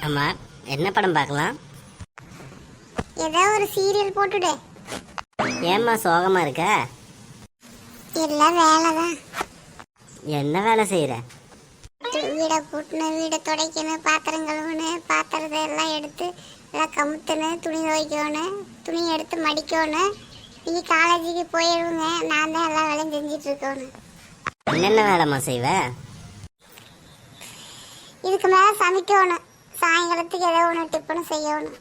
ஆமா, என்ன படம் பார்க்கலாம்? ஏதோ ஒரு சீரியல் போட்டுடு. ஏம்மா சோகமா இருக்க? எல்லாம் வேலைதான். என்ன வேலை செய்யற? வீடை கூட்டணும், வீடை துடைக்கணும், பாத்திரம் கழுவணும், பாத்திரத்தை எல்லாம் எடுத்து எல்லாம் கமுத்தணும், துணி துவைக்கணும், துணி எடுத்து மடிக்கணும். நீங்க காலேஜுக்கு போயிடுவீங்க, நான் தான் எல்லா வேலையும் செஞ்சுட்டு இருக்கணும். என்னென்ன வேலைம்மா செய்வ? இதுக்கு மேல சமைக்கணும், சாயங்காலத்துக்கு ஏதோ ஒன்று டிஃபன் செய்யணும்.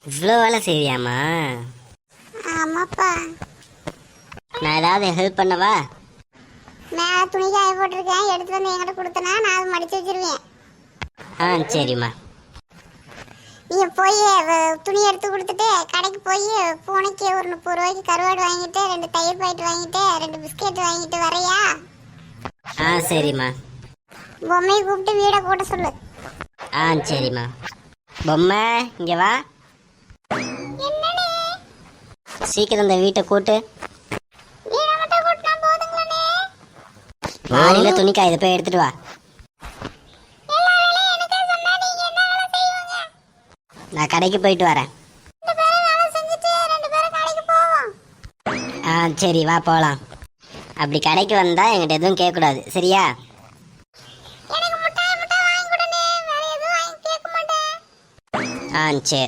இவ்வளோ வேலை செய்வியாம்மா? ஆமாப்பா. நான் ஏதாவது ஹெல்ப் பண்ணவா? மேலே துணி காய போட்டிருக்கேன், எடுத்து வந்து என்கிட்ட கொடுத்தனா நான் அதை மடிச்சு வச்சிருவேன். சரிம்மா. நீங்க போய் துணி எடுத்து கொடுத்துட்டு கடைக்கு போய் பூனைக்கு ஒரு 30 ரூபாய்க்கு கருவாடு வாங்கிட்டு 2 தயிர் பாக்கெட் வாங்கிட்டு 2 பிஸ்கெட் வாங்கிட்டு வரையா? சரிம்மா. பொம்மையை கூப்பிட்டு வீடை கூட்ட சொல்லு. சரிம்மா. பொம்மை இங்க வா. சீக்கிரம் இந்த வீட்டை கூட்டு. மாடியில துணி காய் போய் எடுத்துட்டு வா. நான் கடைக்கு போயிட்டு வரேன். சரி வா போலாம். அப்படி கடைக்கு வந்தா என்கிட்ட எதுவும் கேட்க கூடாது, சரியா? சரி.